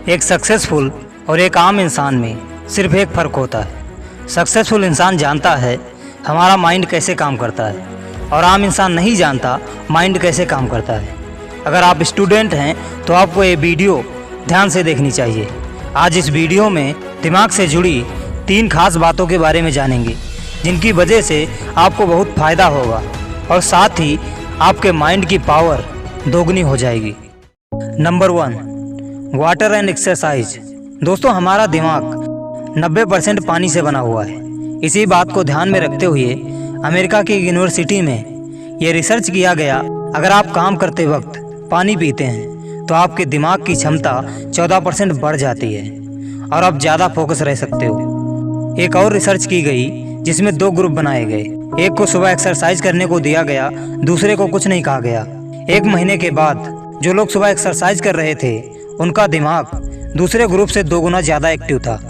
एक सक्सेसफुल और एक आम इंसान में सिर्फ एक फ़र्क होता है। सक्सेसफुल इंसान जानता है हमारा माइंड कैसे काम करता है और आम इंसान नहीं जानता माइंड कैसे काम करता है। अगर आप स्टूडेंट हैं तो आपको ये वीडियो ध्यान से देखनी चाहिए। आज इस वीडियो में दिमाग से जुड़ी 3 खास बातों के बारे में जानेंगे जिनकी वजह से आपको बहुत फ़ायदा होगा और साथ ही आपके माइंड की पावर दोगुनी हो जाएगी। Number 1, water and exercise. दोस्तों, हमारा दिमाग 90% पानी से बना हुआ है। इसी बात को ध्यान में रखते हुए अमेरिका की यूनिवर्सिटी में ये रिसर्च किया गया, अगर आप काम करते वक्त पानी पीते हैं तो आपके दिमाग की क्षमता 14% बढ़ जाती है और आप ज़्यादा फोकस रह सकते हो। एक और रिसर्च की गई जिसमें 2 ग्रुप बनाए गए। एक को सुबह एक्सरसाइज करने को दिया गया, दूसरे को कुछ नहीं कहा गया। 1 महीने के बाद जो लोग सुबह एक्सरसाइज कर रहे थे उनका दिमाग दूसरे ग्रुप से 2 गुना ज़्यादा एक्टिव था।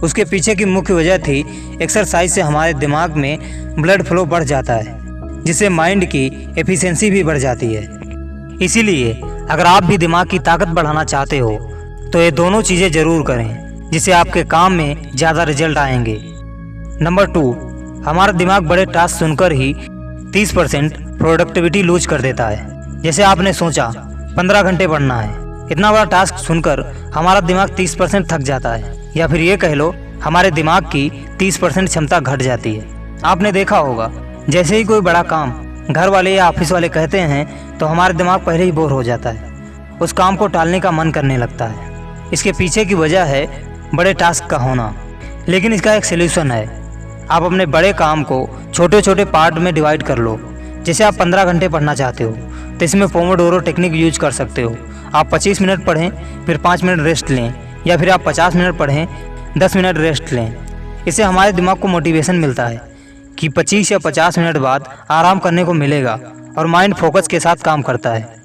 उसके पीछे की मुख्य वजह थी एक्सरसाइज से हमारे दिमाग में ब्लड फ्लो बढ़ जाता है, जिससे माइंड की एफिशिएंसी भी बढ़ जाती है। इसीलिए अगर आप भी दिमाग की ताकत बढ़ाना चाहते हो तो ये दोनों चीज़ें ज़रूर करें, जिससे आपके काम में ज़्यादा रिजल्ट आएंगे। नंबर 2, हमारा दिमाग बड़े टास्क सुनकर ही 30% प्रोडक्टिविटी लूज कर देता है। जैसे आपने सोचा 15 घंटे पढ़ना है, इतना बड़ा टास्क सुनकर हमारा दिमाग 30% थक जाता है, या फिर ये कह लो हमारे दिमाग की 30% क्षमता घट जाती है। आपने देखा होगा, जैसे ही कोई बड़ा काम घर वाले या ऑफिस वाले कहते हैं तो हमारा दिमाग पहले ही बोर हो जाता है, उस काम को टालने का मन करने लगता है। इसके पीछे की वजह है बड़े टास्क का होना, लेकिन इसका एक सलूशन है। आप अपने बड़े काम को छोटे छोटे पार्ट में डिवाइड कर लो। जैसे आप 15 घंटे पढ़ना चाहते हो तो इसमें पोमोडोरो टेक्निक यूज कर सकते हो। आप 25 मिनट पढ़ें, फिर 5 मिनट रेस्ट लें, या फिर आप 50 मिनट पढ़ें, 10 मिनट रेस्ट लें। इससे हमारे दिमाग को मोटिवेशन मिलता है कि 25 या 50 मिनट बाद आराम करने को मिलेगा और माइंड फोकस के साथ काम करता है।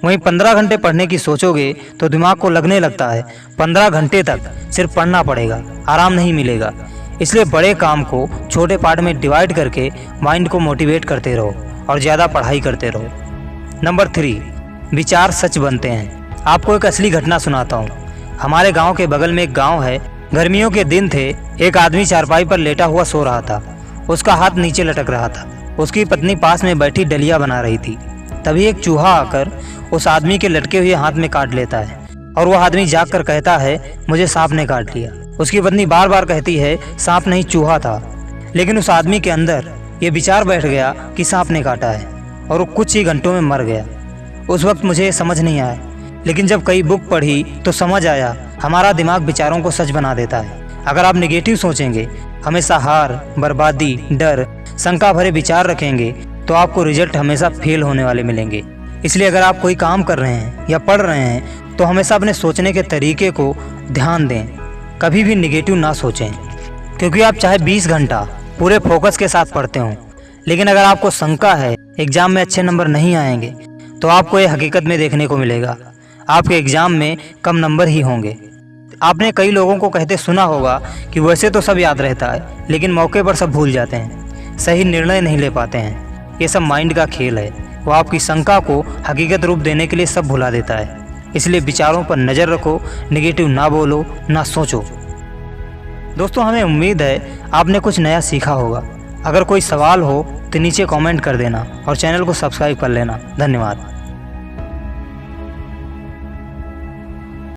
वहीं 15 घंटे पढ़ने की सोचोगे तो दिमाग को लगने लगता है 15 घंटे तक सिर्फ पढ़ना पड़ेगा, आराम नहीं मिलेगा। इसलिए बड़े काम को छोटे पार्ट में डिवाइड करके माइंड को मोटिवेट करते रहो और ज़्यादा पढ़ाई करते रहो। नंबर 3, विचार सच बनते हैं। आपको एक असली घटना सुनाता हूँ। हमारे गांव के बगल में एक गांव है। गर्मियों के दिन थे। एक आदमी चारपाई पर लेटा हुआ सो रहा था। उसका हाथ नीचे लटक रहा था। उसकी पत्नी पास में बैठी डलिया बना रही थी। तभी एक चूहा आकर उस आदमी के लटके हुए हाथ में काट लेता है और वह आदमी जाग कर कहता है, मुझे सांप ने काट लिया। उसकी पत्नी बार बार कहती है, सांप नहीं, चूहा था। लेकिन उस आदमी के अंदर ये विचार बैठ गया कि सांप ने काटा है और वो कुछ ही घंटों में मर गया। उस वक्त मुझे ये समझ नहीं आया, लेकिन जब कई बुक पढ़ी तो समझ आया हमारा दिमाग विचारों को सच बना देता है। अगर आप नेगेटिव सोचेंगे, हमेशा हार, बर्बादी, डर, शंका भरे विचार रखेंगे तो आपको रिजल्ट हमेशा फेल होने वाले मिलेंगे। इसलिए अगर आप कोई काम कर रहे हैं या पढ़ रहे हैं तो हमेशा अपने सोचने के तरीके को ध्यान दें। कभी भी नेगेटिव ना सोचें, क्योंकि आप चाहे 20 घंटा पूरे फोकस के साथ पढ़ते हों, लेकिन अगर आपको शंका है एग्ज़ाम में अच्छे नंबर नहीं आएंगे तो आपको ये हकीकत में देखने को मिलेगा, आपके एग्ज़ाम में कम नंबर ही होंगे। आपने कई लोगों को कहते सुना होगा कि वैसे तो सब याद रहता है, लेकिन मौके पर सब भूल जाते हैं, सही निर्णय नहीं ले पाते हैं। ये सब माइंड का खेल है। वो आपकी शंका को हकीकत रूप देने के लिए सब भुला देता है। इसलिए विचारों पर नज़र रखो, नेगेटिव ना बोलो, ना सोचो। दोस्तों, हमें उम्मीद है आपने कुछ नया सीखा होगा। अगर कोई सवाल हो तो नीचे कमेंट कर देना और चैनल को सब्सक्राइब कर लेना। धन्यवाद।